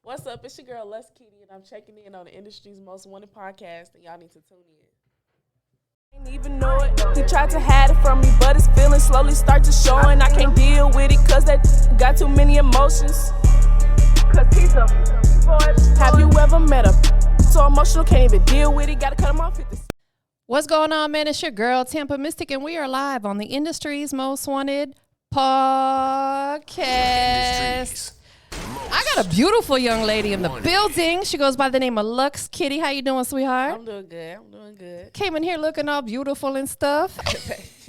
What's up? It's your girl, Luxx Kitty, and I'm checking in on the industry's most wanted podcast, and y'all need to tune in. Ain't even know it. He tried to hide it from me, but his feelings slowly start to show, and I can't deal with it, cause that got too many emotions. Cause he's a boy. Have you ever met a so emotional, can't even deal with it, gotta cut him off at this. What's going on, man? It's your girl, TampaMystic, and we are live on the industry's most wanted podcast. I got a beautiful young lady in the building. She goes by the name of Luxx Kitty. How you doing, sweetheart? I'm doing good. Came in here looking all beautiful and stuff.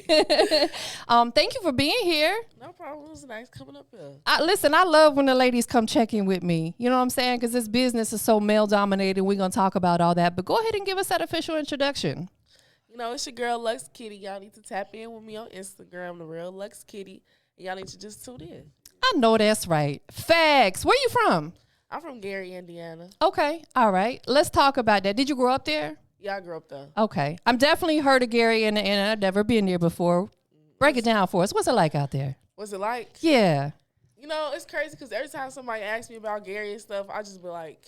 Thank you for being here. No problem. It was nice coming up here. Listen, I love when the ladies come check in with me. You know what I'm saying? Because this business is so male-dominated. We're going to talk about all that. But go ahead and give us that official introduction. You know, it's your girl, Luxx Kitty. Y'all need to tap in with me on Instagram, the real Luxx Kitty. And y'all need to just tune in. I know that's right. Facts. Where you from? I'm from Gary, Indiana. Okay. All right. Let's talk about that. Did you grow up there? Yeah, I grew up there. Okay. I'm definitely heard of Gary, and I've never been there before. Break it down for us. What's it like out there? What's it like? Yeah. You know, it's crazy because every time somebody asks me about Gary and stuff, I just be like,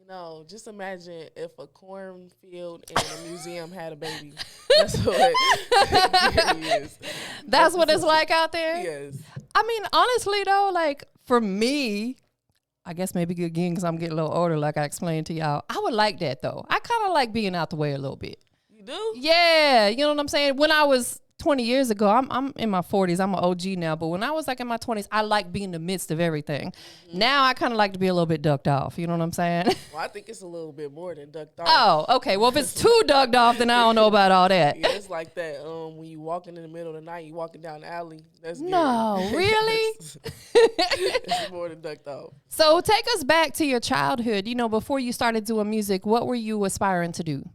no, just imagine if a cornfield and a museum had a baby. That's what Gary is. That's what it's like out there? Yes. I mean, honestly, though, like, for me, I guess maybe again because I'm getting a little older, like I explained to y'all, I would like that, though. I kind of like being out the way a little bit. You do? Yeah. You know what I'm saying? When I was 20 years ago, I'm in my 40s. I'm an OG now. But when I was like in my 20s, I like being in the midst of everything. Mm-hmm. Now I kind of like to be a little bit ducked off. You know what I'm saying? Well, I think it's a little bit more than ducked off. Oh, okay. Well, if it's too ducked off, then I don't know about all that. Yeah, it's like that. When you walking in the middle of the night, you walking down the alley. That's Gary. No, really? It's more than ducked off. So take us back to your childhood. You know, before you started doing music, what were you aspiring to do?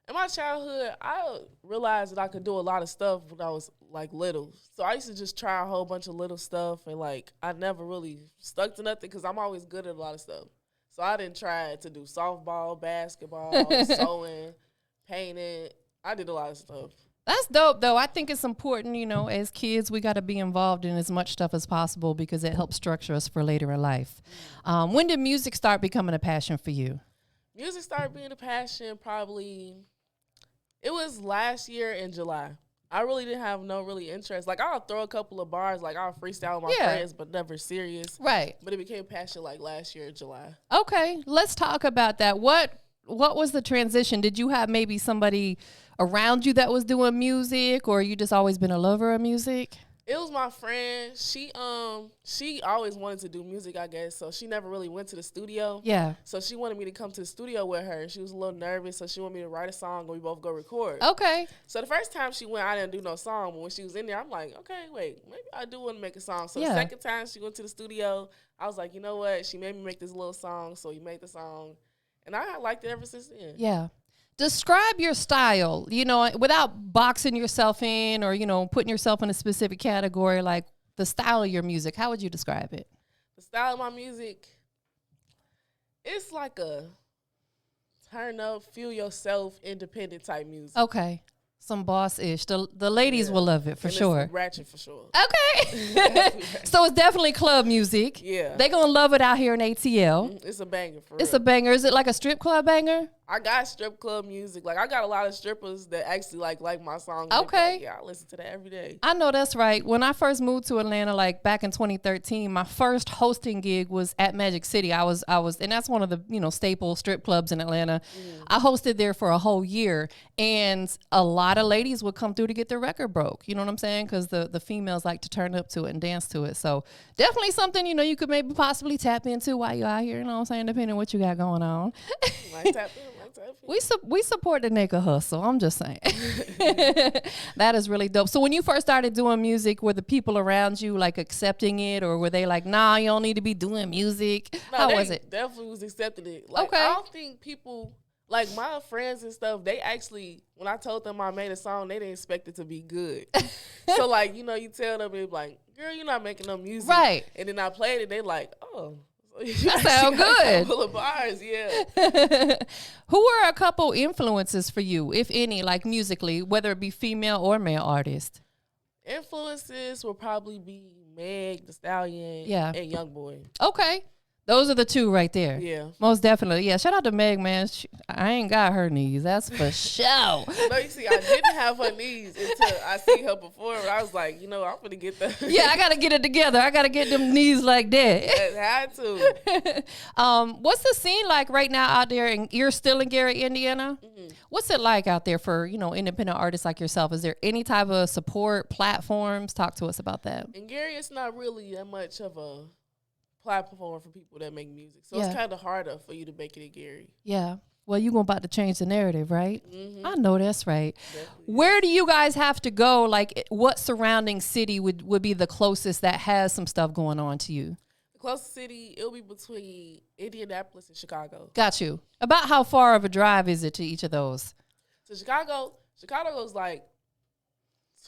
In my childhood, I realized that I could do a lot of stuff when I was, like, little. So I used to just try a whole bunch of little stuff, and, like, I never really stuck to nothing because I'm always good at a lot of stuff. So I didn't try to do softball, basketball, sewing, painting. I did a lot of stuff. That's dope, though. I think it's important, you know, as kids, we got to be involved in as much stuff as possible because it helps structure us for later in life. When did music start becoming a passion for you? Music started being a passion probably... It was last year in July. I really didn't have no really interest. Like, I'll throw a couple of bars, like, I'll freestyle with my friends, but never serious. Right. But it became passion, like, last year in July. Okay, let's talk about that. What was the transition? Did you have maybe somebody around you that was doing music, or you just always been a lover of music? It was my friend. She always wanted to do music, I guess, so she never really went to the studio. Yeah. So she wanted me to come to the studio with her. She was a little nervous, so she wanted me to write a song and we both go record. Okay. So the first time she went, I didn't do no song, but when she was in there, I'm like, okay, wait, maybe I do want to make a song. So the second time she went to the studio, I was like, you know what? She made me make this little song, so we made the song. And I liked it ever since then. Yeah. Describe your style, you know, without boxing yourself in or, you know, putting yourself in a specific category, like the style of your music. How would you describe it? The style of my music, it's like a turn up, feel yourself, independent type music. Okay. Some boss-ish. The ladies will love it for sure. It's ratchet for sure. Okay. So it's definitely club music. Yeah. They're going to love it out here in ATL. It's a banger for real. It's a banger. Is it like a strip club banger? I got strip club music. Like, I got a lot of strippers that actually like my songs. Okay. Like, yeah, I listen to that every day. I know that's right. When I first moved to Atlanta, like back in 2013, my first hosting gig was at Magic City. I was, and that's one of the, you know, staple strip clubs in Atlanta. I hosted there for a whole year, and a lot of ladies would come through to get their record broke. You know what I'm saying? Because the females like to turn up to it and dance to it. So definitely something, you know, you could maybe possibly tap into while you're out here. You know what I'm saying? Depending on what you got going on. Like tap in. We support the nigga hustle. I'm just saying. That is really dope. So when you first started doing music, were the people around you like accepting it, or were they like, nah, you don't need to be doing music? No, How was it? Definitely was accepting it. Like, okay. I don't think people, like my friends and stuff, they actually, when I told them I made a song, they didn't expect it to be good. So like, you know, you tell them, it's like, girl, you're not making no music. Right. And then I played it, they like, oh. That sound good. Full of bars, yeah. Who were a couple influences for you, if any, like musically, whether it be female or male artist? Influences will probably be Meg, The Stallion, Yeah. and YoungBoy. Okay. Those are the two right there. Yeah. Most definitely. Yeah. Shout out to Meg, man. I ain't got her knees. That's for sure. No, you see, I didn't have her knees until I see her perform. I was like, I'm going to get that. Yeah, I got to get it together. I got to get them knees like that. I had to. What's the scene like right now out there? And you're still in Gary, Indiana? Mm-hmm. What's it like out there for, independent artists like yourself? Is there any type of support platforms? Talk to us about that. In Gary, it's not really that much of a platform for people that make music. So Yeah. it's kind of harder for you to make it in Gary. Yeah. Well, you're about to change the narrative, right? Mm-hmm. I know that's right. Definitely. Where do you guys have to go? Like, what surrounding city would be the closest that has some stuff going on to you? The closest city, it'll be between Indianapolis and Chicago. Got you. About how far of a drive is it to each of those? So Chicago's like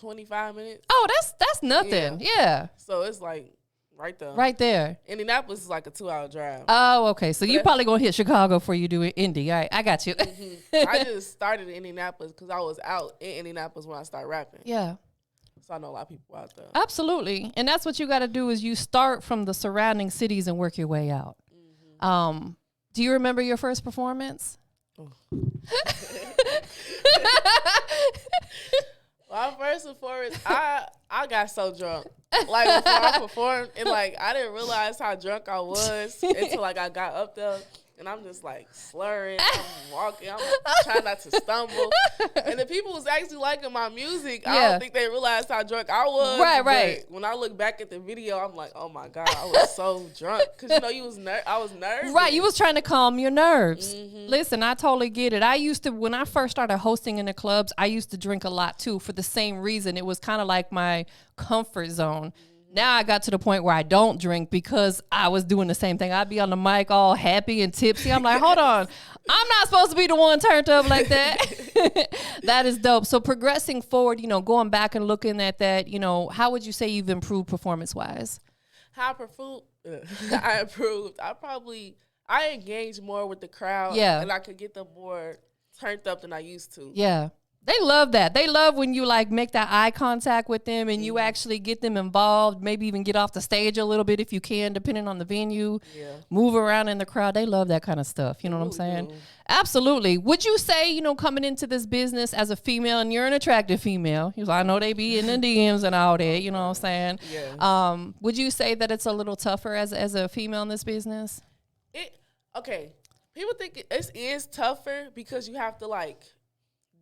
25 minutes. Oh, that's nothing. Yeah. So it's like right there. Right there. Indianapolis is like a 2-hour drive. Oh, okay. So you probably gonna hit Chicago before you do Indy. All right, I got you. I just started in Indianapolis because I was out in Indianapolis when I started rapping. Yeah. So I know a lot of people out there. Absolutely. And that's what you got to do is you start from the surrounding cities and work your way out. Mm-hmm. Do you remember your first performance? Oh. My first performance, I got so drunk. Like before I performed, and like I didn't realize how drunk I was until like I got up there. And I'm just like slurring, I'm walking, I'm trying not to stumble. And the people was actually liking my music. I don't think they realized how drunk I was. Right. But when I look back at the video, I'm like, oh my God, I was so drunk. Because I was nervous. Right, you was trying to calm your nerves. Mm-hmm. Listen, I totally get it. When I first started hosting in the clubs, I used to drink a lot too for the same reason. It was kind of like my comfort zone. Now I got to the point where I don't drink because I was doing the same thing. I'd be on the mic all happy and tipsy. I'm like, hold on. I'm not supposed to be the one turned up like that. That is dope. So progressing forward, going back and looking at that, how would you say you've improved performance-wise? How I improved. I engaged more with the crowd. Yeah. And I could get them more turned up than I used to. Yeah. They love that. They love when you like make that eye contact with them and you actually get them involved, maybe even get off the stage a little bit if you can, depending on the venue, move around in the crowd. They love that kind of stuff. You know what I'm saying? Absolutely. Would you say, coming into this business as a female, and you're an attractive female, I know they be in the DMs and all that, you know what I'm saying? Yeah. Would you say that it's a little tougher as a female in this business? Okay. People think it is tougher because you have to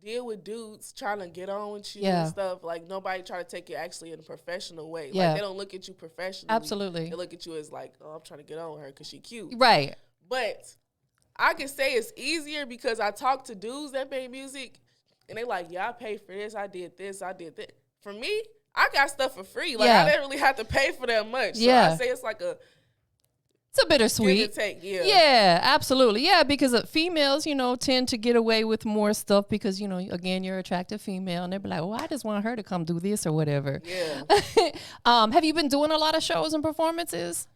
deal with dudes trying to get on with you and stuff. Like nobody try to take it actually in a professional way. Yeah. Like they don't look at you professionally. Absolutely. They look at you as like, oh, I'm trying to get on with her because she cute. Right. But I can say it's easier because I talk to dudes that make music and they like, yeah, I paid for this. I did this. I did that. For me, I got stuff for free. Like I didn't really have to pay for that much. So I say it's like it's a bittersweet. Give and take, yeah, absolutely. Yeah, because females, tend to get away with more stuff because, again, you're an attractive female and they'll be like, well, I just want her to come do this or whatever. Yeah. Have you been doing a lot of shows and performances?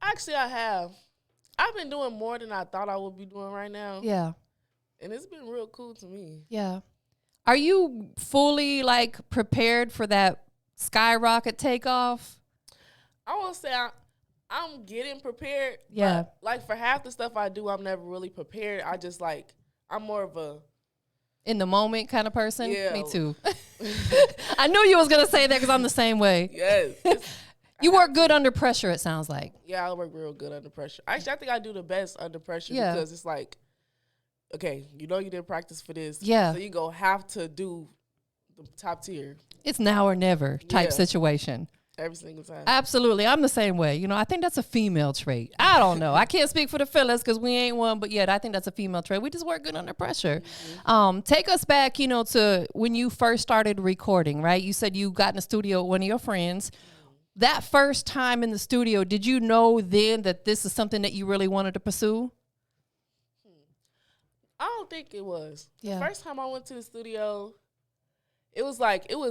Actually, I have. I've been doing more than I thought I would be doing right now. Yeah. And it's been real cool to me. Yeah. Are you fully prepared for that skyrocket takeoff? I won't say I'm getting prepared. Yeah. But for half the stuff I do, I'm never really prepared. I just I'm more of a in the moment kind of person. Yeah. Me too. I knew you was gonna say that because I'm the same way. Yes. You work good under pressure. It sounds like. Yeah, I work real good under pressure. Actually, I think I do the best under pressure because it's okay, you didn't practice for this. Yeah. So you go have to do the top tier. It's now or never type situation. Every single time. Absolutely. I'm the same way. I think that's a female trait. I don't know. I can't speak for the fellas because we ain't one, but I think that's a female trait. We just work good under pressure. Mm-hmm. Take us back, to when you first started recording, right? You said you got in the studio with one of your friends. That first time in the studio, did you know then that this is something that you really wanted to pursue? I don't think it was. Yeah. The first time I went to the studio, it was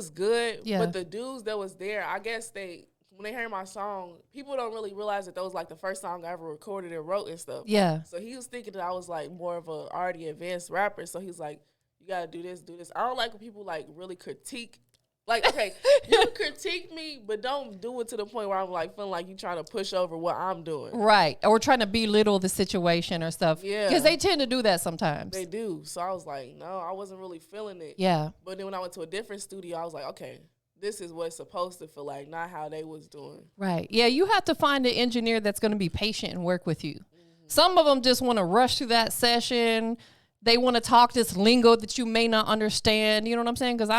good, but the dudes that was there, I guess when they heard my song, people don't really realize that was the first song I ever recorded and wrote and stuff. Yeah. So he was thinking that I was more of a already advanced rapper. So he's like, you gotta do this, do this. I don't like when people really critique Like, okay, you critique me, but don't do it to the point where I'm like feeling like you trying to push over what I'm doing. Right. Or trying to belittle the situation or stuff. Yeah. Because they tend to do that sometimes. They do. So I was like, no, I wasn't really feeling it. Yeah. But then when I went to a different studio, I was like, okay, this is what it's supposed to feel like, not how they was doing. Right. Yeah, you have to find an engineer that's going to be patient and work with you. Mm-hmm. Some of them just want to rush through that session. They want to talk this lingo that you may not understand. You know what I'm saying? Because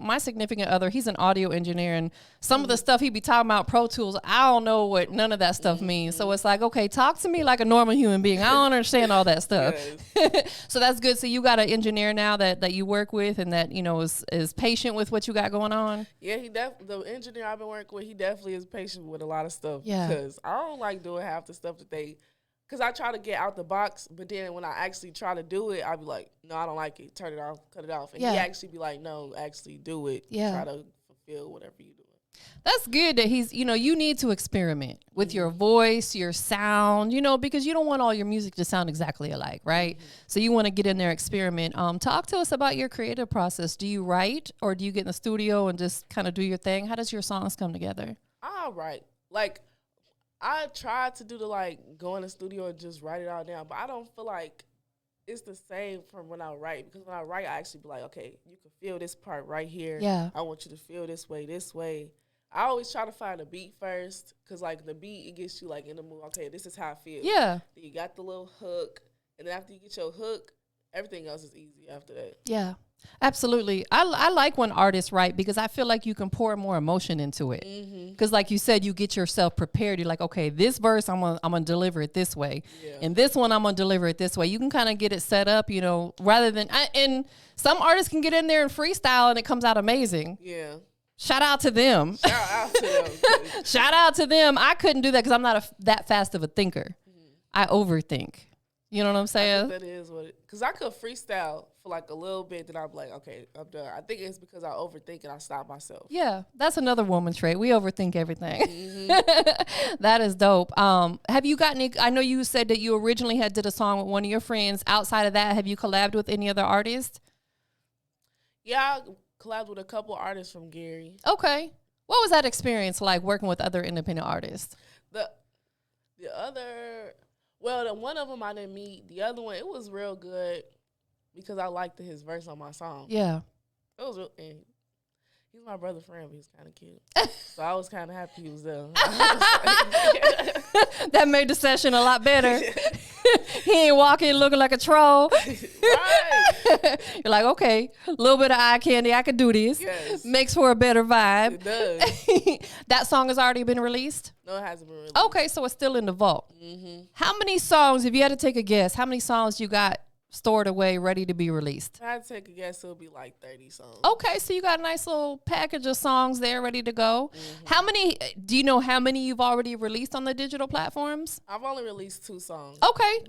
my significant other, he's an audio engineer, and some of the stuff he be talking about, Pro Tools, I don't know what none of that stuff means. So it's like, okay, talk to me like a normal human being. I don't understand all that stuff. Yes. So that's good. So you got an engineer now that you work with and that, you know, is patient with what you got going on? Yeah, the engineer I've been working with, he definitely is patient with a lot of stuff. Yeah. Because I don't like doing half the stuff that they... Because I try to get out the box, but then when I actually try to do it, I'll be like, no, I don't like it. Turn it off, cut it off. And he actually be like, no, actually do it. Yeah. Try to fulfill whatever you're doing. That's good that he's, you know, you need to experiment with your voice, your sound, you know, because you don't want all your music to sound exactly alike, right? So you want to get in there, experiment. Talk to us about your creative process. Do you write or do you get in the studio and just kind of do your thing? How does your songs come together? I write. Like, I tried to do go in the studio and just write it all down, but I don't feel like it's the same from when I write. Because when I write, I actually be like, okay, you can feel this part right here. Yeah. I want you to feel this way, this way. I always try to find a beat first, because, like, the beat, it gets you, like, in the mood. Okay, this is how I feel. Yeah. Then you got the little hook, and then after you get your hook, everything else is easy after that. Yeah. Absolutely. I like when artists write because I feel like you can pour more emotion into it. Because like you said, you get yourself prepared. You're like, okay, this verse, I'm gonna deliver it this way. Yeah. And this one, I'm going to deliver it this way. You can kind of get it set up, you know, rather than, and some artists can get in there and freestyle and it comes out amazing. Yeah. Shout out to them. Shout out to them. Shout out to them. I couldn't do that because I'm not that fast of a thinker. I overthink. You know what I'm saying? That is what it, because I could freestyle for like a little bit, then I'm like, okay, I'm done. I think it's because I overthink and I stop myself. Yeah, that's another woman trait. We overthink everything. That is dope. Have you got any, I know you said that you originally did a song with one of your friends. Outside of that, have you collabed with any other artists? Yeah, I collabed with a couple artists from Gary. Okay. What was that experience like working with other independent artists? The other... Well, the one of them I didn't meet. The other one, it was real good because I liked his verse on my song. Yeah. It was real, and he's my brother's friend, but he's kind of cute. So I was kind of happy he was there. That made the session a lot better. He ain't walking looking like a troll. Right. You're like, okay, a little bit of eye candy. I could do this. Yes. Makes for a better vibe. It does. That song has already been released? No, it hasn't been released. Okay, so it's still in the vault. How many songs, if you had to take a guess, how many songs you got stored away, ready to be released? If I had to take a guess, it'll be like 30 songs. Okay, so you got a nice little package of songs there ready to go. How many, do you know how many you've already released on the digital platforms? I've only released 2 songs.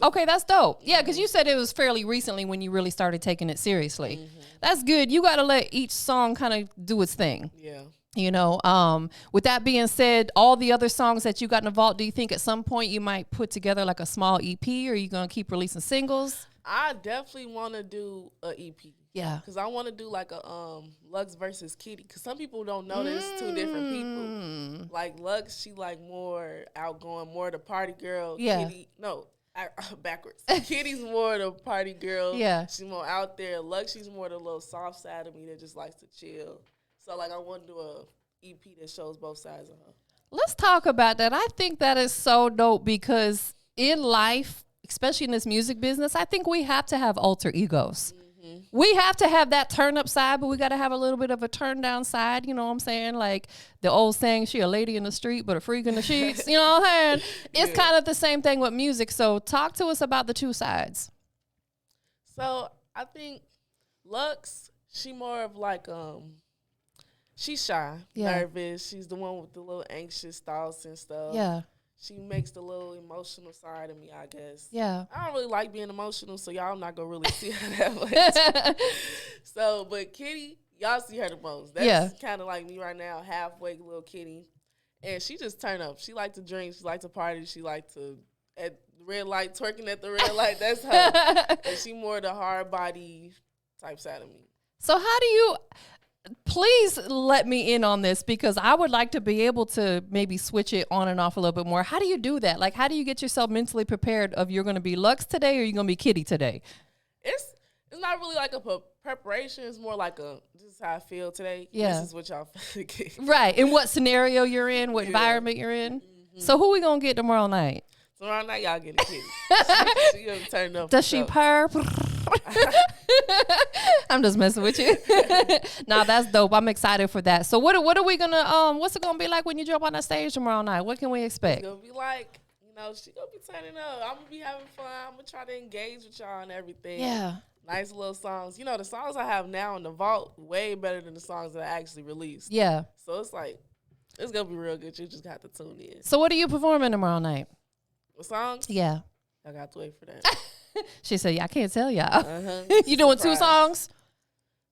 Okay, that's dope. Yeah, because you said it was fairly recently when you really started taking it seriously. That's good. You got to let each song kind of do its thing. Yeah. You know, with that being said, all the other songs that you got in the vault, do you think at some point you might put together like a small EP, or are you going to keep releasing singles? I definitely want to do an EP. Yeah. Because I want to do like a Luxx versus Kitty. Because some people don't know there's 2 different people. Like Luxx, she like more outgoing, more the party girl. Yeah. Kitty, no, backwards. Kitty's more the party girl. Yeah. She's more out there. Luxx, she's more the little soft side of me that just likes to chill. So like I want to do a EP that shows both sides of her. Let's talk about that. I think that is so dope because in life, especially in this music business, I think we have to have alter egos. We have to have that turn up side, but we got to have a little bit of a turn down side. You know what I'm saying? Like the old saying, she a lady in the street, but a freak in the sheets. You know what I'm saying? It's kind of the same thing with music. So talk to us about the 2 sides. So I think Luxx, she more of like, she's shy, nervous. She's the one with the little anxious thoughts and stuff. Yeah. She makes the little emotional side of me, I guess. Yeah. I don't really like being emotional, so y'all not going to really see her that much. So, but Kitty, y'all see her the most. That's kind of like me right now, halfway little Kitty. And she just turn up. She like to drink. She like to party. She like to, at the red light, twerking at the red light. That's her. And she more the hard body type side of me. So how do you... Please let me in on this because I would like to be able to maybe switch it on and off a little bit more. How do you do that? Like, how do you get yourself mentally prepared of you're going to be Luxx today or you're going to be Kitty today? It's not really like a preparation. It's more like this is how I feel today. Yeah. This is what y'all feel. Right. In what scenario you're in, what environment you're in. Mm-hmm. So who we going to get tomorrow night? Tomorrow night, y'all get a Kitty. She gonna turn up. Does she purr? I'm just messing with you. Nah, that's dope. I'm excited for that. So what are we gonna what's it gonna be like when you jump on that stage tomorrow night? What can we expect? It's gonna be like, she gonna be turning up. I'm gonna be having fun. I'm gonna try to engage with y'all and everything. Yeah. Nice little songs. The songs I have now in the vault way better than the songs that I actually released. Yeah. So it's like it's gonna be real good. You just got to tune in. So what are you performing tomorrow night? What songs? Yeah. I got to wait for that. She said, "Yeah, I can't tell y'all." You doing Surprise. 2 songs?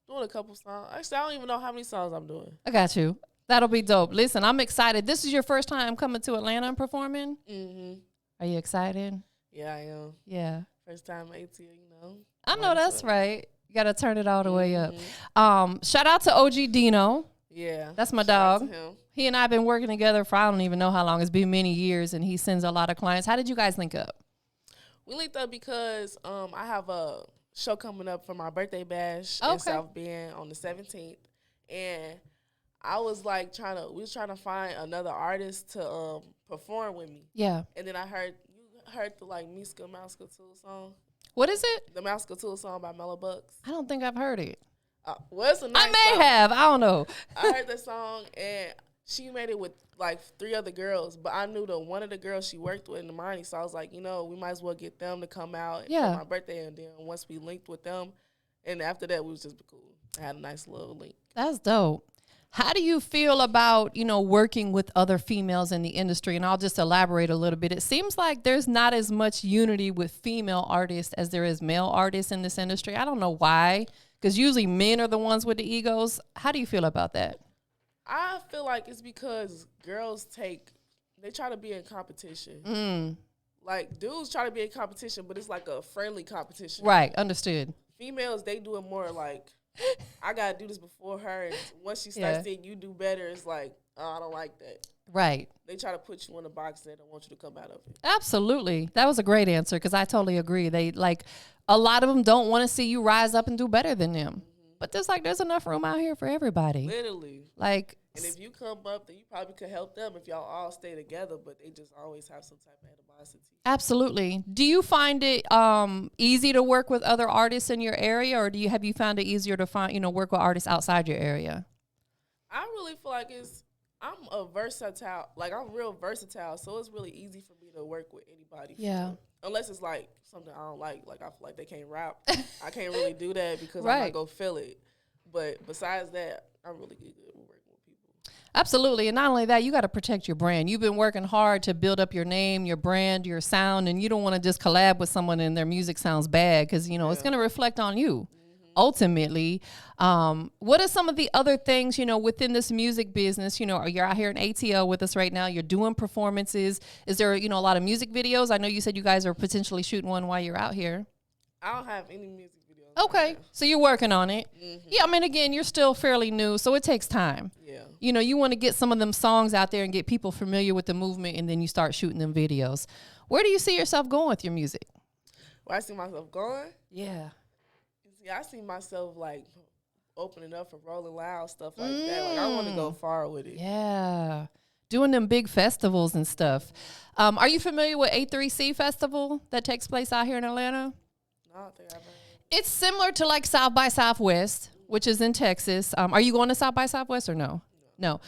Doing a couple songs. Actually, I don't even know how many songs I'm doing. I got you. That'll be dope. Listen, I'm excited. This is your first time coming to Atlanta and performing? Mm-hmm. Are you excited? Yeah, I am. Yeah. First time ATL, I know that's right. You got to turn it all the way up. Shout out to OG Dino. Yeah. That's my Shout dog. out to him. He and I have been working together for I don't even know how long. It's been many years, and he sends a lot of clients. How did you guys link up? We linked up because I have a show coming up for my birthday bash in South Bend on the 17th. And I was like we was trying to find another artist to perform with me. Yeah. And then I heard the Miska Mouse Couture song. What is it? The Mouse Couture song by Mellow Bucks. I don't think I've heard it. Well, it's a nice I may song. have. I don't know. I heard that song and she made it with 3 other girls, but I knew one of the girls she worked with in the Miami, so I was like, we might as well get them to come out for my birthday, and then once we linked with them, and after that, we was just cool. I had a nice little link. That's dope. How do you feel about, working with other females in the industry? And I'll just elaborate a little bit. It seems like there's not as much unity with female artists as there is male artists in this industry. I don't know why, because usually men are the ones with the egos. How do you feel about that? I feel like it's because girls they try to be in competition. Dudes try to be in competition, but it's like a friendly competition. Right, understood. Females, they do it more like, I got to do this before her, and once she starts seeing you do better, it's like, oh, I don't like that. Right. They try to put you in a box that don't want you to come out of it. Absolutely. That was a great answer because I totally agree. They a lot of them don't want to see you rise up and do better than them. But there's enough room out here for everybody. Literally. And if you come up, then you probably could help them if y'all all stay together, but they just always have some type of animosity. Absolutely. Do you find it easy to work with other artists in your area, or have you found it easier to work with artists outside your area? I really feel like I'm real versatile, so it's really easy for me to work with anybody. Yeah. Unless it's something I don't like I feel like they can't rap. I can't really do that because Right. I might go feel it. But besides that, I'm really good with working with people. Absolutely. And not only that, you got to protect your brand. You've been working hard to build up your name, your brand, your sound, and you don't want to just collab with someone and their music sounds bad because, it's going to reflect on you. Ultimately, what are some of the other things, within this music business? You're out here in ATL with us right now. You're doing performances. Is there, a lot of music videos? I know you said you guys are potentially shooting one while you're out here. I don't have any music videos. Okay. So you're working on it. Yeah. I mean, again, you're still fairly new, so it takes time. Yeah. You want to get some of them songs out there and get people familiar with the movement, and then you start shooting them videos. Where do you see yourself going with your music? Where I see myself going? Yeah. See, I see myself opening up for Rolling Loud, stuff like that. I want to go far with it. Yeah. Doing them big festivals and stuff. Are you familiar with A3C Festival that takes place out here in Atlanta? No, I don't think I've heard. It's similar to South by Southwest, which is in Texas. Are you going to South by Southwest or no? No.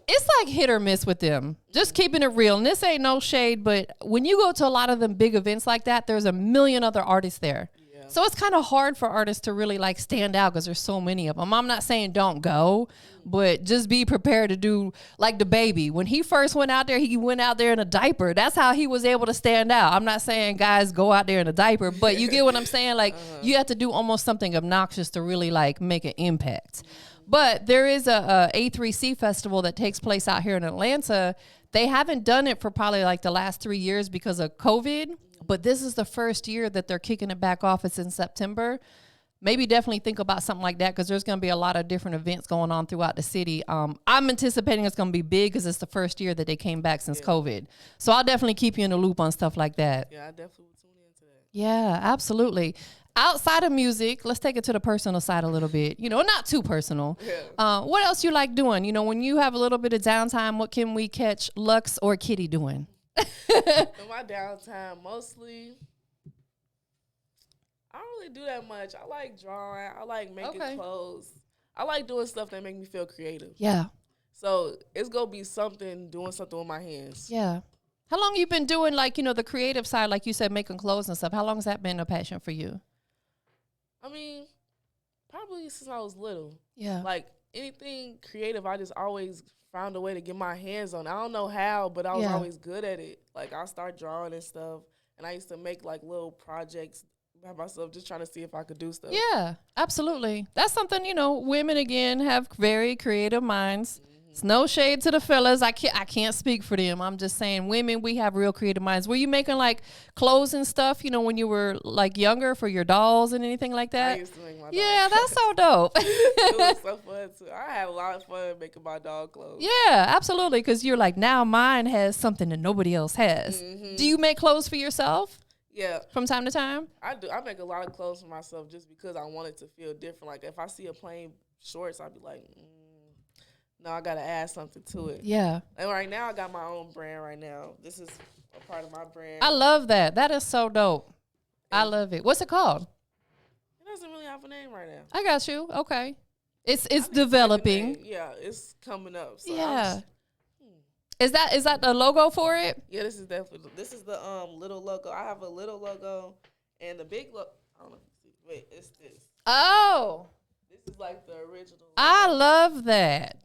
It's like hit or miss with them. Just keeping it real. And this ain't no shade, but when you go to a lot of them big events like that, there's a million other artists there. So it's kind of hard for artists to really stand out because there's so many of them. I'm not saying don't go, but just be prepared to do the baby. When he first went out there, he went out there in a diaper. That's how he was able to stand out. I'm not saying guys go out there in a diaper, but you get what I'm saying? You have to do almost something obnoxious to really make an impact. But there is a A3C festival that takes place out here in Atlanta. They haven't done it for probably the last 3 years because of COVID. But this is the first year that they're kicking it back off. It's in September. maybe definitely think about something like that, because there's going to be a lot of different events going on throughout the city. I'm anticipating it's going to be big because it's the first year that they came back since COVID. So I'll definitely keep you in the loop on stuff like that. Yeah, I definitely will tune into that. Yeah, absolutely. Outside of music, let's take it to the personal side a little bit. You know, not too personal. Yeah. What else you like doing? You know, when you have a little bit of downtime, what can we catch Luxx or Kitty doing? In my downtime, mostly, I don't really do that much. I like drawing. I like making clothes. I like doing stuff that make me feel creative. Yeah. So it's going to be doing something with my hands. Yeah. How long you been doing, like, you know, the creative side, like you said, making clothes and stuff? How long has that been a passion for you? I mean, probably since I was little. Yeah. Like, anything creative, I just always found a way to get my hands on. I don't know how, but I was always good at it. Like, I start drawing and stuff, and I used to make, like, little projects by myself, just trying to see if I could do stuff. Yeah, absolutely. That's something, you know, women, again, have very creative minds. It's no shade to the fellas. I can't speak for them. I'm just saying, women, we have real creative minds. Were you making, like, clothes and stuff, you know, when you were, like, younger, for your dolls and anything like that? I used to make my dolls. Yeah, that's so dope. It was so fun, too. I had a lot of fun making my dog clothes. Yeah, absolutely, because you're like, now mine has something that nobody else has. Do you make clothes for yourself? Yeah. From time to time? I do. I make a lot of clothes for myself just because I want it to feel different. Like, if I see a plain shorts, I'd be like, no, I got to add something to it. Yeah. And right now, I got my own brand right now. This is a part of my brand. I love that. That is so dope. I love it. What's it called? It doesn't really have a name right now. I got you. Okay. It's developing. Yeah, it's coming up. So yeah. Is that the logo for it? Yeah, this is definitely. This is the little logo. I have a little logo and the big logo. I don't know if you see. Wait, it's this. Oh. This is like the original logo. I love that.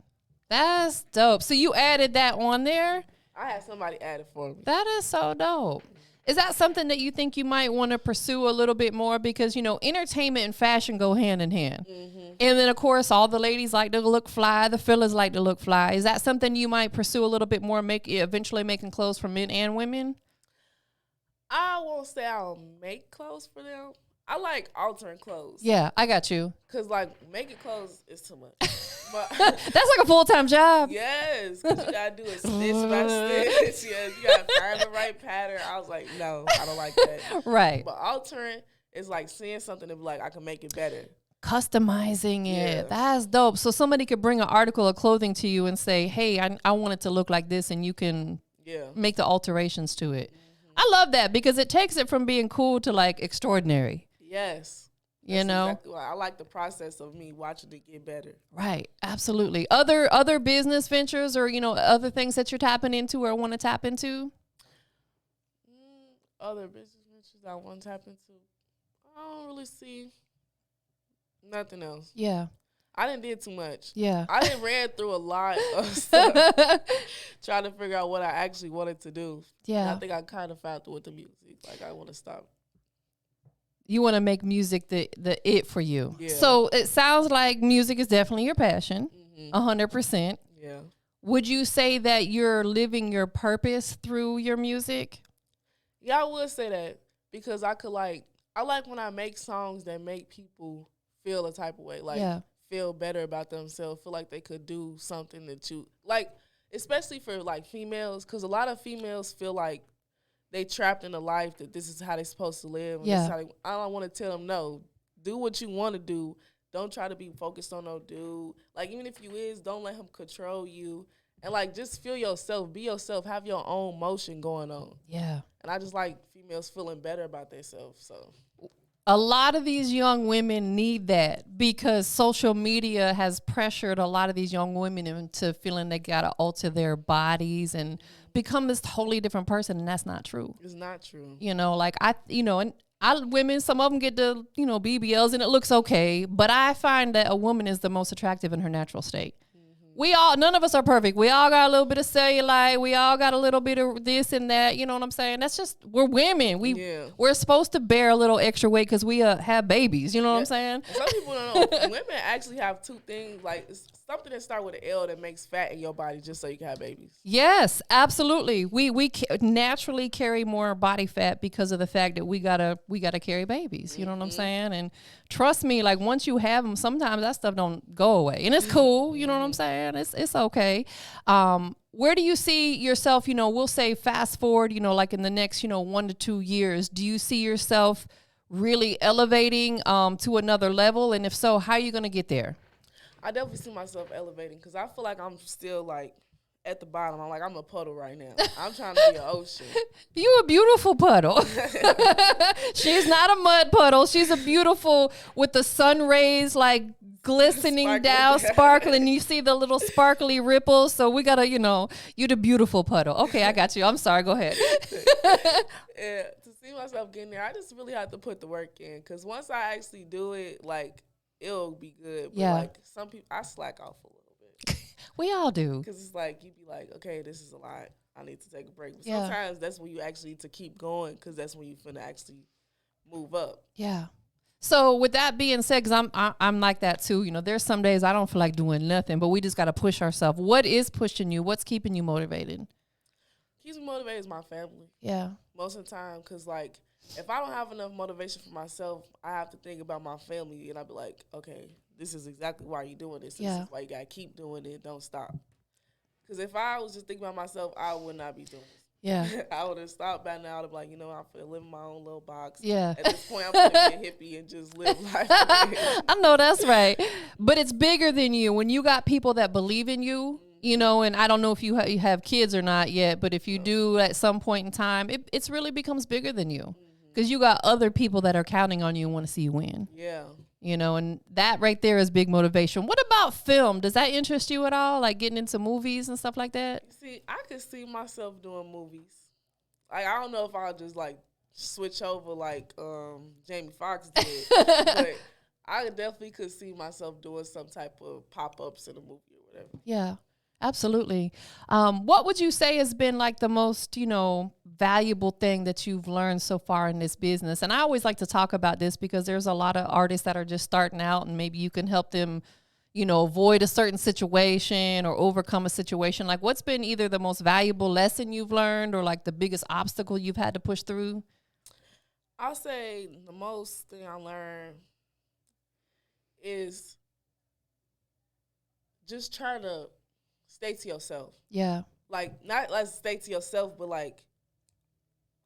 That's dope. So you added that on there? I had somebody add it for me. That is so dope. Is that something that you think you might want to pursue a little bit more? Because, you know, entertainment and fashion go hand in hand. And then, of course, all the ladies like to look fly. The fellas like to look fly. Is that something you might pursue a little bit more, eventually making clothes for men and women? I won't say I'll make clothes for them. I like altering clothes. Yeah, I got you. Because, like, making clothes is too much. But that's like a full-time job. Yes, because you got to do it stitch by stitch. Yes, you got to find the right pattern. I was like, no, I don't like that. Right. But altering is like seeing something and be like, I can make it better. Customizing it. Yeah. That's dope. So somebody could bring an article of clothing to you and say, hey, I want it to look like this, and you can make the alterations to it. I love that, because it takes it from being cool to, like, extraordinary. Yes. You know, exactly I like the process of me watching it get better. Right. Absolutely. Other business ventures, or, you know, other things that you're tapping into or want to tap into? Other business ventures I want to tap into. I don't really see nothing else. Yeah. I didn't did too much. Yeah. I didn't ran through a lot of stuff trying to figure out what I actually wanted to do. Yeah. And I think I kind of found through with the music. Like, I want to stop. You want to make music the it for you. Yeah. So it sounds like music is definitely your passion, 100%. Yeah. Would you say that you're living your purpose through your music? Yeah, I would say that, because I like when I make songs that make people feel a type of way, like feel better about themselves, feel like they could do something that you, like, especially for, like, females, because a lot of females feel like they trapped in a life that this is how they're supposed to live. And this is how I don't want to tell them, no, do what you want to do. Don't try to be focused on no dude. Like, even if you is, don't let him control you. And, like, just feel yourself. Be yourself. Have your own motion going on. Yeah. And I just like females feeling better about themselves. So a lot of these young women need that, because social media has pressured a lot of these young women into feeling they got to alter their bodies and become this totally different person. And that's not true. It's not true. You know, like women, some of them get the, you know, BBLs and it looks okay. But I find that a woman is the most attractive in her natural state. None of us are perfect. We all got a little bit of cellulite. We all got a little bit of this and that. You know what I'm saying? That's just, we're women. We're supposed to bear a little extra weight because we have babies. You know what I'm saying? Some people don't know. Women actually have two things, like something that start with an L that makes fat in your body just so you can have babies. Yes, absolutely. We naturally carry more body fat because of the fact that we gotta carry babies. You know what I'm saying? And trust me, like once you have them, sometimes that stuff don't go away, and it's cool. You know what I'm saying? It's okay. Where do you see yourself? You know, we'll say fast forward. You know, like in the next 1 to 2 years, do you see yourself really elevating to another level? And if so, how are you gonna get there? I definitely see myself elevating because I feel like I'm still like at the bottom. I'm a puddle right now. I'm trying to be an ocean. You a beautiful puddle. She's not a mud puddle. She's a beautiful with the sun rays like glistening down, sparkling. You see the little sparkly ripples. So we gotta, you the beautiful puddle. Okay, I got you. I'm sorry. Go ahead. Yeah, to see myself getting there, I just really have to put the work in because once I actually do it, like it'll be good. But like some people, I slack off a little bit. We all do. Because it's like, you be like, okay, this is a lot. I need to take a break. But sometimes that's when you actually need to keep going because that's when you finna actually move up. Yeah. So with that being said, because I'm like that too. There's some days I don't feel like doing nothing, but we just got to push ourselves. What is pushing you? What's keeping you motivated? Keeps me motivated is my family. Yeah. Most of the time, because like, if I don't have enough motivation for myself, I have to think about my family, and I be like, okay, this is exactly why you're doing this. This is why you got to keep doing it. Don't stop. Because if I was just thinking about myself, I would not be doing this. Yeah. I would have stopped by now. I'd be like, I feel live in my own little box. Yeah. At this point, I'm going to be a hippie and just live life. I know that's right. But it's bigger than you. When you got people that believe in you, and I don't know if you have kids or not yet, but if you do at some point in time, it's really becomes bigger than you. Because you got other people that are counting on you and want to see you win. Yeah. And that right there is big motivation. What about film? Does that interest you at all? Like getting into movies and stuff like that? See, I could see myself doing movies. Like, I don't know if I'll just, like, switch over like Jamie Foxx did. But I definitely could see myself doing some type of pop-ups in a movie or whatever. Yeah. Absolutely. What would you say has been like the most, valuable thing that you've learned so far in this business? And I always like to talk about this because there's a lot of artists that are just starting out and maybe you can help them, avoid a certain situation or overcome a situation. Like what's been either the most valuable lesson you've learned or like the biggest obstacle you've had to push through? I'll say the most thing I learned is just trying to stay to yourself. Yeah. Like, not like stay to yourself, but like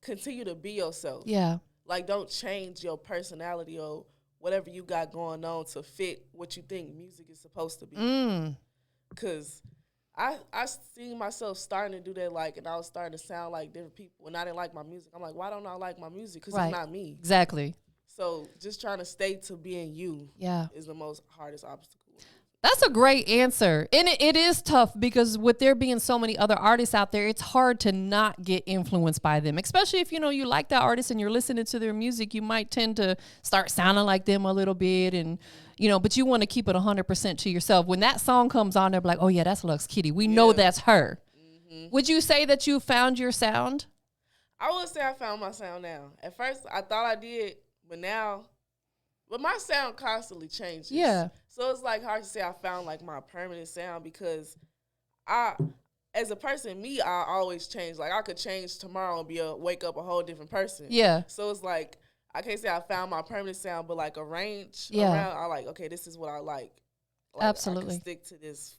continue to be yourself. Yeah. Like, don't change your personality or whatever you got going on to fit what you think music is supposed to be. Because I see myself starting to do that, like, and I was starting to sound like different people. When I didn't like my music, I'm like, why don't I like my music? Because it's not me. Exactly. So just trying to stay to being you is the most hardest obstacle. That's a great answer. And it is tough because with there being so many other artists out there, it's hard to not get influenced by them. Especially if, you like that artist and you're listening to their music, you might tend to start sounding like them a little bit. And, but you want to keep it 100% to yourself. When that song comes on, they're like, oh, yeah, that's Luxx Kitty. We know that's her. Mm-hmm. Would you say that you found your sound? I would say I found my sound now. At first, I thought I did, but my sound constantly changes. Yeah. So it's like hard to say I found like my permanent sound because as a person, I always change. Like I could change tomorrow and wake up a whole different person. Yeah. So it's like, I can't say I found my permanent sound, but like a range around, I like, okay, this is what I like. Absolutely. I can stick to this.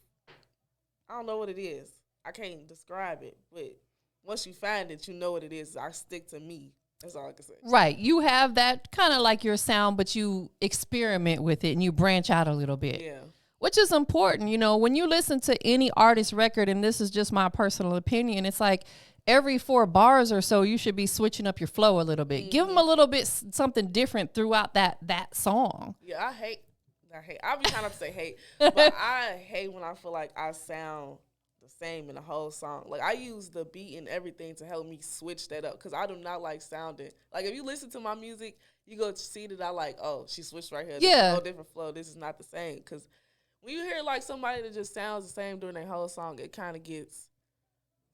I don't know what it is. I can't describe it, but once you find it, you know what it is. I stick to me. That's all I can say. Right. You have that kind of like your sound, but you experiment with it and you branch out a little bit. Yeah. Which is important. When you listen to any artist record, and this is just my personal opinion, it's like every 4 bars or so, you should be switching up your flow a little bit. Mm-hmm. Give them a little bit something different throughout that song. Yeah, I hate. I'll be trying to say hate, but I hate when I feel like I sound same in the whole song. Like I use the beat and everything to help me switch that up because I do not like sounding like if you listen to my music, you go see that I like, oh, she switched right here. This is a whole different flow. This is not the same because when you hear like somebody that just sounds the same during their whole song, it kind of gets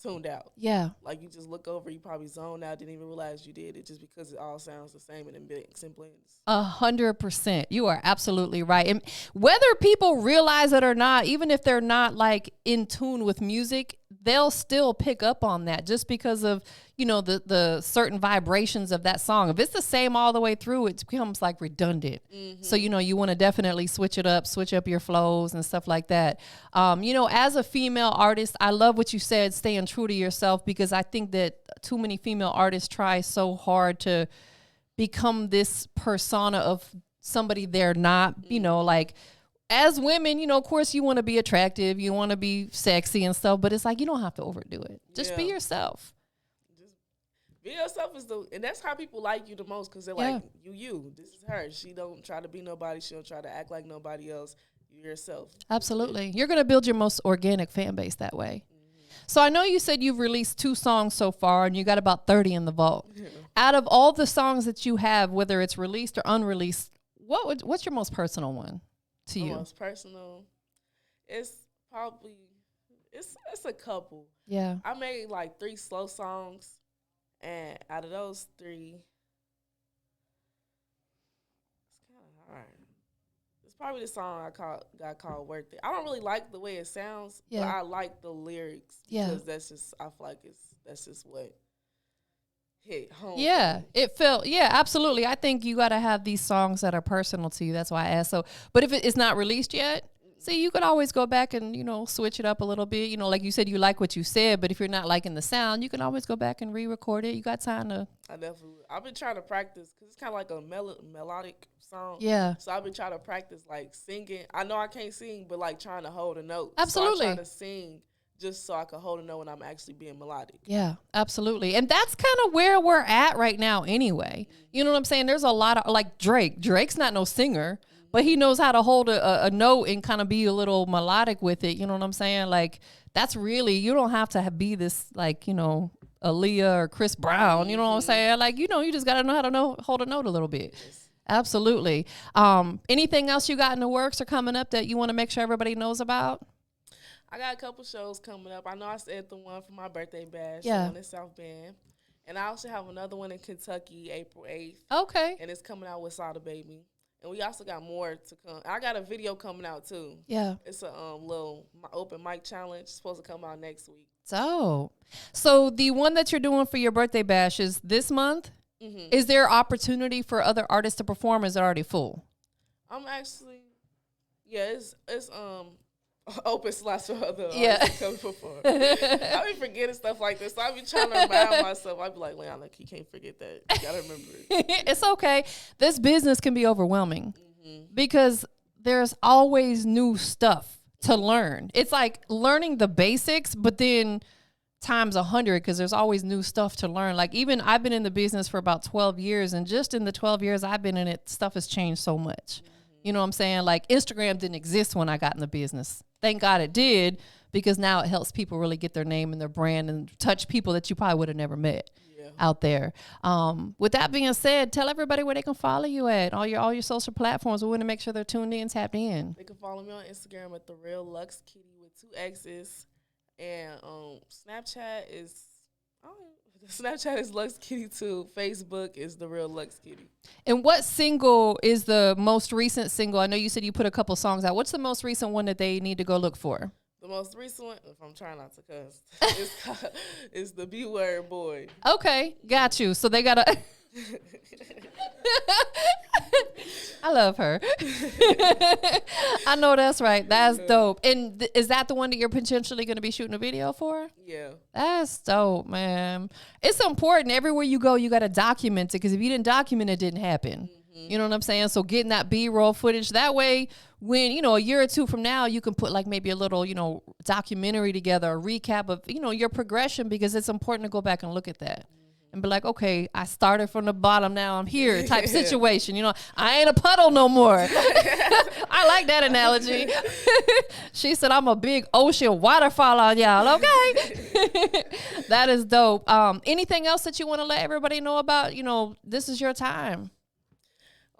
tuned out. Yeah. Like you just look over, you probably zone out, didn't even realize you did it just because it all sounds the same and it mix and blends. 100%. You are absolutely right. And whether people realize it or not, even if they're not like in tune with music, they'll still pick up on that just because of, you know, the certain vibrations of that song. If it's the same all the way through, it becomes like redundant. So, you know, you want to definitely switch up your flows and stuff like that. You know, as a female artist, I love what you said, staying true to yourself, because I think that too many female artists try so hard to become this persona of somebody they're not, you know, like as women, you know, of course you want to be attractive, you want to be sexy and stuff, but it's like, you don't have to overdo it. Just be yourself. Just be yourself and that's how people like you the most, because they're like, you, this is her. She don't try to be nobody. She don't try to act like nobody else. You yourself. Absolutely. You're going to build your most organic fan base that way. So I know you said you've released 2 songs so far and you got about 30 in the vault. Yeah. Out of all the songs that you have, whether it's released or unreleased, what's your most personal one to you? Most personal, it's probably it's a couple. Yeah. I made like 3 slow songs, and out of those 3, it's kind of hard. It's probably the song got called "Worth It." I don't really like the way it sounds, but I like the lyrics because that's just, I feel like that's just what hit home. Yeah, it felt, absolutely. I think you got to have these songs that are personal to you. That's why I asked. So, but if it's not released yet, see, you could always go back and, you know, switch it up a little bit. You know, like you said, you like what you said, but if you're not liking the sound, you can always go back and re-record it. You got time to. I've been trying to practice because it's kind of like a melodic song. Yeah. So I've been trying to practice like singing. I know I can't sing, but like trying to hold a note. Absolutely. So I'm trying to sing just so I can hold a note when I'm actually being melodic. Yeah, absolutely. And that's kind of where we're at right now anyway. You know what I'm saying? There's a lot of, like Drake. Drake's not no singer, but he knows how to hold a note and kind of be a little melodic with it. You know what I'm saying? Like, that's really, you don't have to be this, like, you know, Aaliyah or Chris Brown. You know what I'm saying? Like, you know, you just got to know how to hold a note a little bit. Yes. Absolutely. Anything else you got in the works or coming up that you want to make sure everybody knows about? I got a couple shows coming up. I know I said the one for my birthday bash, one in South Bend. And I also have another one in Kentucky, April 8th. Okay. And it's coming out with Sada Baby. And we also got more to come. I got a video coming out, too. Yeah. It's a little open mic challenge. It's supposed to come out next week. So the one that you're doing for your birthday bash is this month? Mm-hmm. Is there opportunity for other artists to perform? Is it already full? I'm actually, it's open slots for other artists to come perform. I be forgetting stuff like this. So I be trying to remind myself. I be like, Leon, you can't forget that. You gotta remember it. It's okay. This business can be overwhelming because there's always new stuff to learn. It's like learning the basics, but then times 100 because there's always new stuff to learn. Like even I've been in the business for about 12 years, and just in the 12 years I've been in it, stuff has changed so much. You know what I'm saying? Like Instagram didn't exist when I got in the business. Thank God it did, because now it helps people really get their name and their brand and touch people that you probably would have never met out there. With that being said, tell everybody where they can follow you at, all your social platforms. We want to make sure they're tuned in, tapped in. They can follow me on Instagram at @TheRealLuxx Kitty with 2 X's. And Snapchat is Luxx Kitty too. Facebook is The Real Luxx Kitty. And what single is the most recent single? I know you said you put a couple songs out. What's the most recent one that they need to go look for? The most recent one, if I'm trying not to cuss, is the B Word Boy. Okay, got you. So they gotta. I love her. I know that's right. That's dope. And is that the one that you're potentially going to be shooting a video for? Yeah. That's dope, man. It's important. Everywhere you go, you got to document it, because if you didn't document it, it didn't happen. Mm-hmm. You know what I'm saying? So getting that B-roll footage, that way when, a year or two from now, you can put like maybe a little, documentary together, a recap of, your progression, because it's important to go back and look at that. And be like, okay, I started from the bottom, now I'm here type situation. I ain't a puddle no more. I like that analogy. She said, I'm a big ocean waterfall on y'all, okay? That is dope. Anything else that you want to let everybody know about? This is your time.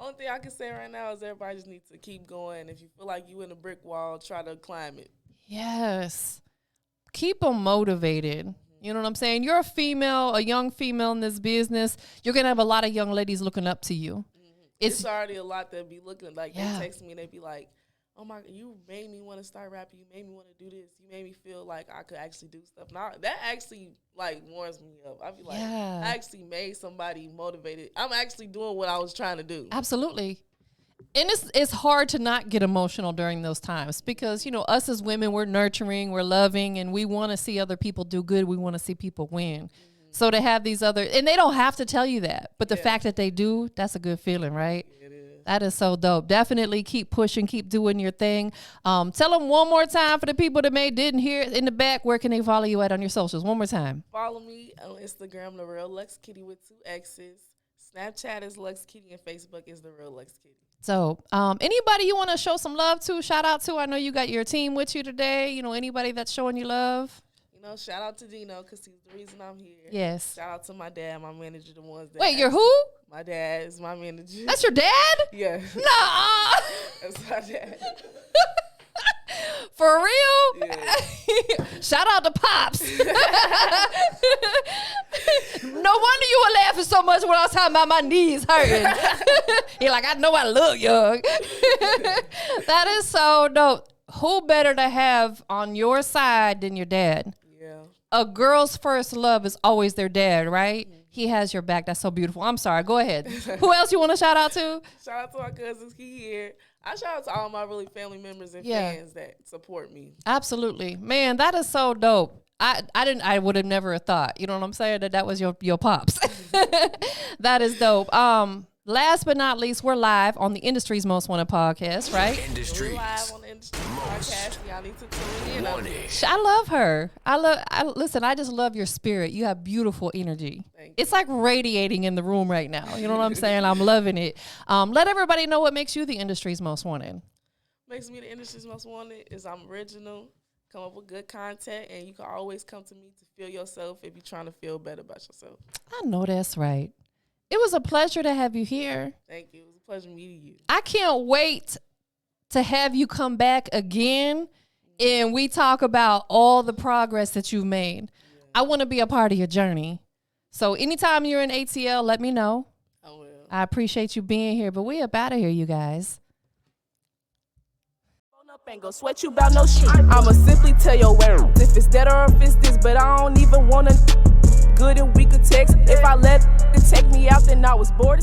Only thing I can say right now is everybody just needs to keep going. If you feel like you in a brick wall, try to climb it. Yes. Keep them motivated. You know what I'm saying? You're a young female in this business. You're going to have a lot of young ladies looking up to you. It's already a lot that be looking like, they text me and they be like, oh my, you made me want to start rapping. You made me want to do this. You made me feel like I could actually do stuff. Now that actually like warms me up. I be like, I actually made somebody motivated. I'm actually doing what I was trying to do. Absolutely. And it's hard to not get emotional during those times because, you know, us as women, we're nurturing, we're loving, and we want to see other people do good. We want to see people win. So to have these and they don't have to tell you that, but the fact that they do, that's a good feeling, right? It is. That is so dope. Definitely keep pushing, keep doing your thing. Tell them one more time for the people that didn't hear it in the back, where can they follow you at on your socials? One more time. Follow me on Instagram, The Real Luxx Kitty with 2 X's. Snapchat is Luxx Kitty and Facebook is The Real Luxx Kitty. So anybody you want to show some love to, shout out to? I know you got your team with you today. You know, anybody that's showing you love? You know, shout out to Dino because he's the reason I'm here. Yes. Shout out to my dad, my manager, the ones that. Wait, you're who? My dad is my manager. That's your dad? Yeah. Nah. That's my dad. For real? Yeah. Shout out to Pops. No wonder you were laughing so much when I was talking about my knees hurting. You're like, I know I look young. That is so dope. Who better to have on your side than your dad? Yeah. A girl's first love is always their dad, right? He has your back. That's so beautiful. I'm sorry. Go ahead. Who else you want to shout out to? Shout out to my cousins. He here. I shout out to all my really family members and fans that support me. Absolutely. Man, that is so dope. I would have never thought, you know what I'm saying, that was your pops. That is dope. Last but not least, we're live on the Industry's Most Wanted podcast, right? We're live on the Industry's podcast. Y'all need to tune in. I love her. Listen, I just love your spirit. You have beautiful energy. It's like radiating in the room right now. You know what I'm saying? I'm loving it. Let everybody know what makes you the Industry's Most Wanted. Makes me the Industry's Most Wanted is I'm original, come up with good content, and you can always come to me to feel yourself if you're trying to feel better about yourself. I know that's right. It was a pleasure to have you here. Thank you. It was a pleasure meeting you. I can't wait to have you come back again and we talk about all the progress that you've made. Yeah. I want to be a part of your journey. So anytime you're in ATL, let me know. I will. I appreciate you being here, but we up out of here, you guys. Ain't go sweat you about no shit. I'ma simply tell your where if it's dead or if it's this, but I don't even wanna good and we could text. If I let it take me out, then I was bored.